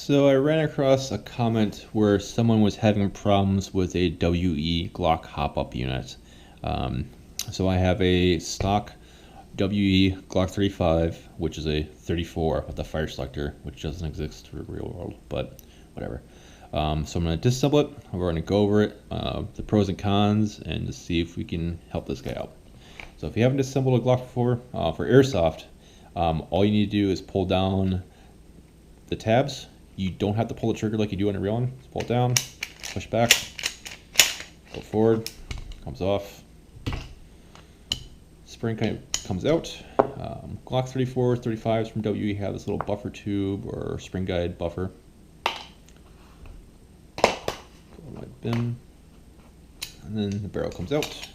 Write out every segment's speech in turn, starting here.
So I ran across a comment where someone was having problems with a WE Glock Hopup unit. So I have a stock WE Glock 35, which is a 34 with a fire selector, which doesn't exist for the real world, but whatever. So I'm going to disassemble it. We're going to go over it, the pros and cons, and to see if we can help this guy out. So if you haven't disassembled a Glock before, for airsoft, all you need to do is pull down the tabs. You don't have to pull the trigger like you do on a real one. Just pull it down, push back, go forward, comes off. Spring kind of comes out. Glock 34, 35s from WE have this little buffer tube or spring guide buffer. Pull my bin, and then the barrel comes out.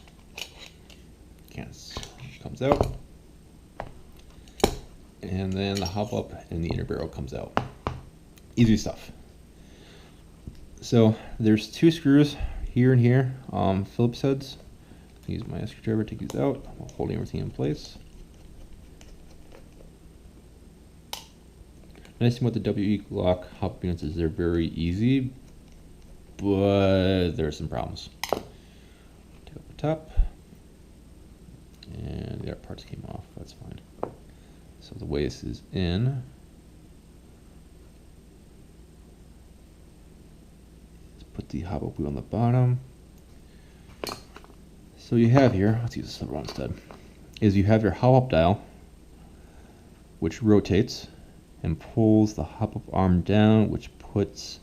Comes out, and then the hop up and the inner barrel comes out. Easy stuff. So there's two screws here and here, Phillips heads. Use my screwdriver to take these out while holding everything in place. Nice thing about the WE Glock Hopup units is they're very easy, but there are some problems. Take up the top, and the other parts came off. That's fine. So the waist is in. Put the Hopup wheel on the bottom. So you have here, let's use the silver one instead, is you have your Hopup dial, which rotates and pulls the Hopup arm down, which puts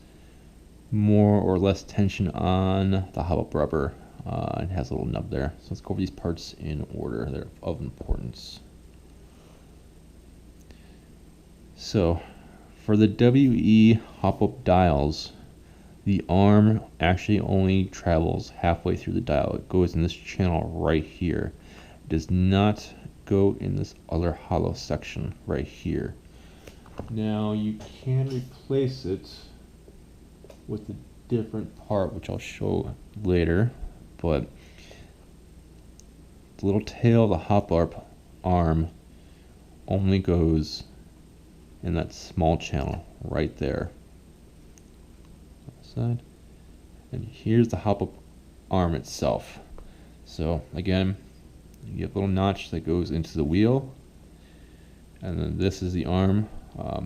more or less tension on the Hopup rubber. It has a little nub there. So let's go over these parts in order. They're of importance. So for the WE Hopup dials, the arm actually only travels halfway through the dial. It goes in this channel right here. It does not go in this other hollow section right here. Now you can replace it with a different part, which I'll show later, but the little tail of the Hopup arm only goes in that small channel right there. Side. And here's the Hopup arm itself. So again, you have a little notch that goes into the wheel, and then this is the arm.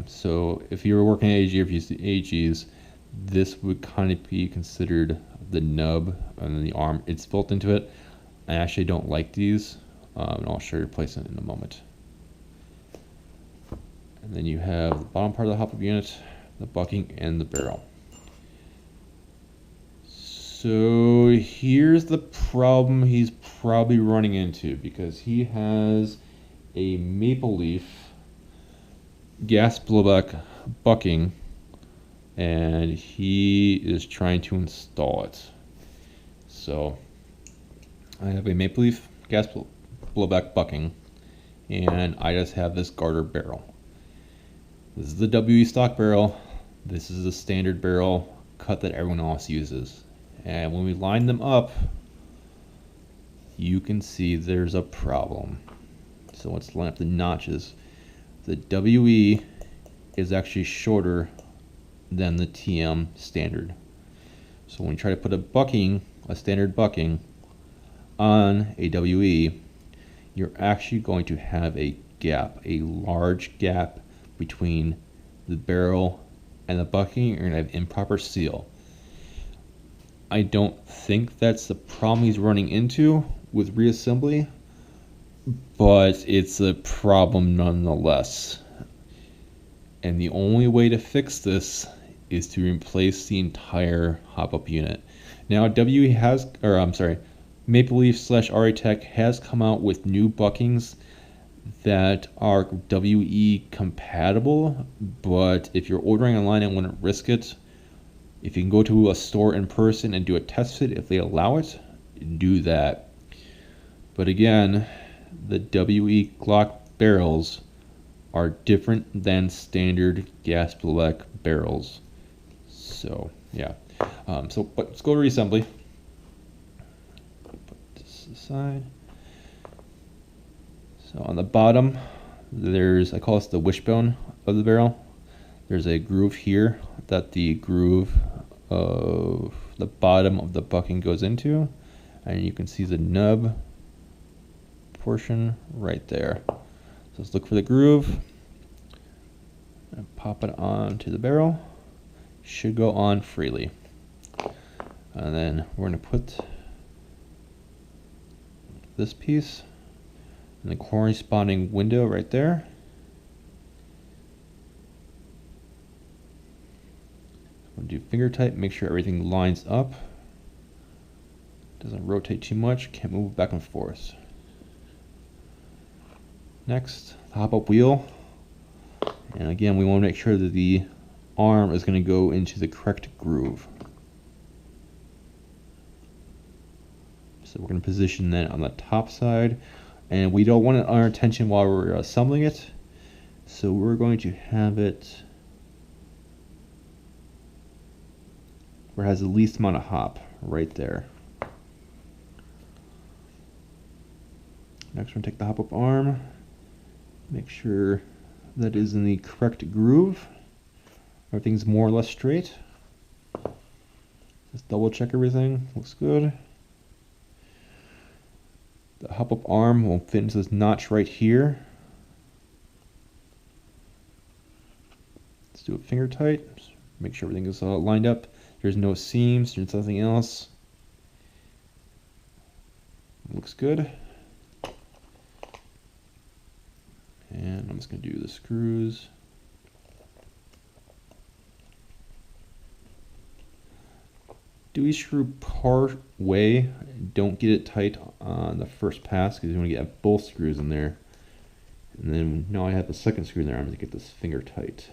So if you were working at AG, or if you use the AGs, this would kind of be considered the nub, and then the arm, it's built into it. I actually don't like these, and I'll show you replacement in a moment. And then you have the bottom part of the Hopup unit, the bucking, and the barrel. So here's the problem he's probably running into, because he has a maple leaf gas blowback bucking, and he is trying to install it. So I have a maple leaf gas blowback bucking, and I just have this garter barrel. This is the WE stock barrel. This is the standard barrel cut that everyone else uses. And when we line them up, you can see there's a problem. So let's line up the notches. The WE is actually shorter than the TM standard. So when you try to put a standard bucking on a WE, you're actually going to have a gap, a large gap between the barrel and the bucking. You're going to have improper seal. I don't think that's the problem he's running into with Reasesmbly, but it's a problem nonetheless. And the only way to fix this is to replace the entire Hopup unit. Now WE has, or I'm sorry, Maple Leaf / RA Tech has come out with new buckings that are WE compatible, but if you're ordering online, I wouldn't risk it. If you can go to a store in person and do a test fit, if they allow it, do that. But again, the WE Glock barrels are different than standard gas blowback barrels. So yeah, but let's go to reassembly. Put this aside. So on the bottom, there's, I call this the wishbone of the barrel. There's a groove here that the groove of the bottom of the bucking goes into, and you can see the nub portion right there. So let's look for the groove and pop it onto the barrel. Should go on freely. And then we're going to put this piece in the corresponding window right there. We'll do finger tight, make sure everything lines up. Doesn't rotate too much, can't move back and forth. Next, the hop-up wheel. And again, we want to make sure that the arm is going to go into the correct groove. So we're going to position that on the top side, and we don't want it on our tension while we're assembling it. So we're going to have it where it has the least amount of hop, right there. Next, we're going to take the hop-up arm, make sure that is in the correct groove. Everything's more or less straight. Just double check everything, looks good. The hop-up arm will fit into this notch right here. Let's do it finger tight. Just make sure everything is lined up. There's no seams, there's nothing else. Looks good. And I'm just going to do the screws. Do each screw part way. Don't get it tight on the first pass because you want to get both screws in there. And then now I have the second screw in there. I'm going to get this finger tight.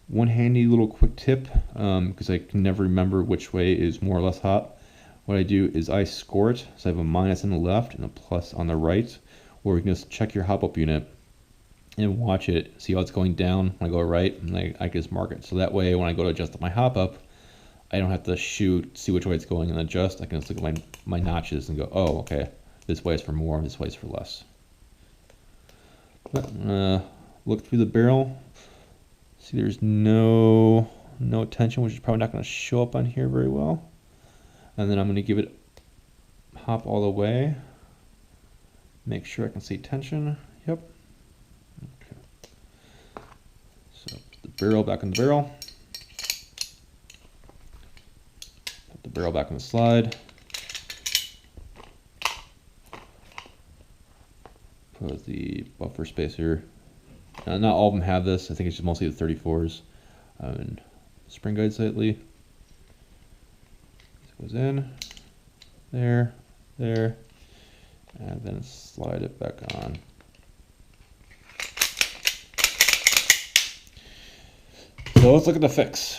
One handy little quick tip, because I can never remember which way is more or less hot. What I do is I score it, so I have a minus on the left and a plus on the right, or you can just check your hop-up unit and watch it, see how it's going down when I go right, and I can just mark it. So that way when I go to adjust my hop-up, I don't have to see which way it's going and adjust. I can just look at my notches and go, oh, okay, this way is for more, this way is for less. But, look through the barrel. See, there's no tension, which is probably not going to show up on here very well. And then I'm going to give it hop all the way. Make sure I can see tension. Yep. Okay. So put the barrel back in the barrel. Put the barrel back in the slide. Put the buffer spacer. Not all of them have this. I think it's just mostly the 34s. And spring guide slightly. This goes in, there, and then slide it back on. So let's look at the fix.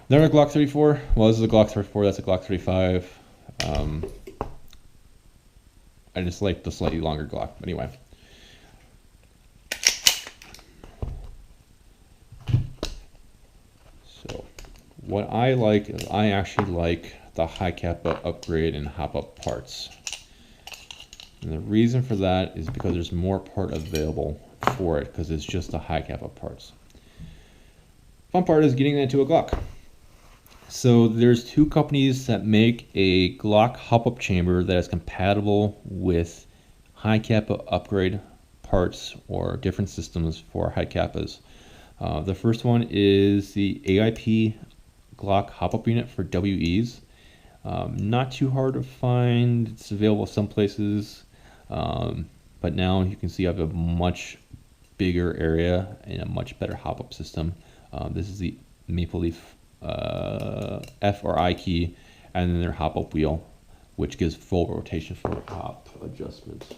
Another Glock 34. Well, this is a Glock 34. That's a Glock 35. I just like the slightly longer Glock. But anyway. So what I like is I actually like the high kappa upgrade and hop up parts. And the reason for that is because there's more part available for it because it's just the high kappa parts. Fun part is getting into a Glock. So there's two companies that make a Glock Hopup chamber that is compatible with high kappa upgrade parts or different systems for high kappas. The first one is the AIP Glock Hopup unit for WEs. Not too hard to find. It's available some places, but now you can see I have a much bigger area and a much better hop-up system. This is the Maple Leaf F or I key, and then their hop-up wheel, which gives full rotation for hop adjustments.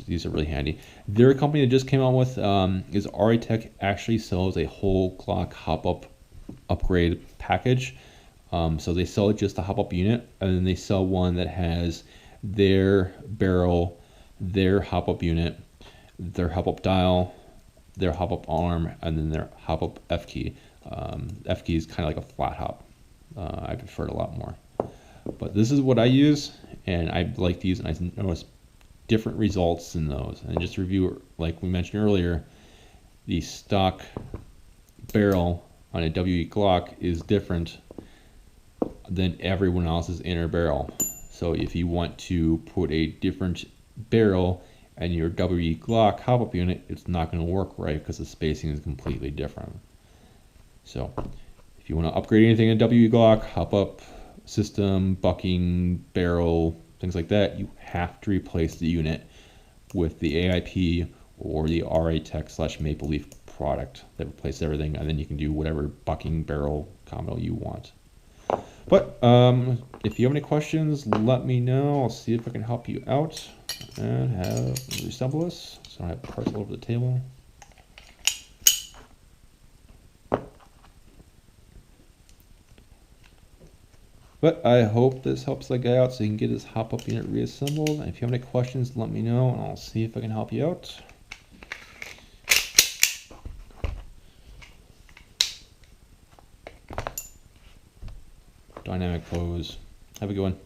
These are really handy. Their company that just came out with is Aritech. Actually sells a whole Glock hop-up upgrade package. So they sell just the hop-up unit, and then they sell one that has their barrel, their hop-up unit, their hop-up dial, their hop-up arm, and then their hop-up F key. F key is kind of like a flat hop. I prefer it a lot more. But this is what I use, and I like these, and I noticed different results in those. And just to review, like we mentioned earlier, the stock barrel on a WE Glock is different than everyone else's inner barrel. So if you want to put a different barrel in your WE Glock Hopup unit, it's not going to work right because the spacing is completely different. So if you want to upgrade anything in WE Glock, Hopup system, bucking, barrel, things like that, you have to replace the unit with the AIP or the RA Tech / Maple Leaf product that replaces everything, and then you can do whatever bucking barrel combo you want. But if you have any questions, let me know. I'll see if I can help you out and have reassemble this so I don't have parts all over the table. But I hope this helps the guy out so he can get his Hopup unit reassembled. And if you have any questions, let me know and I'll see if I can help you out. Dynamic pose. Have a good one.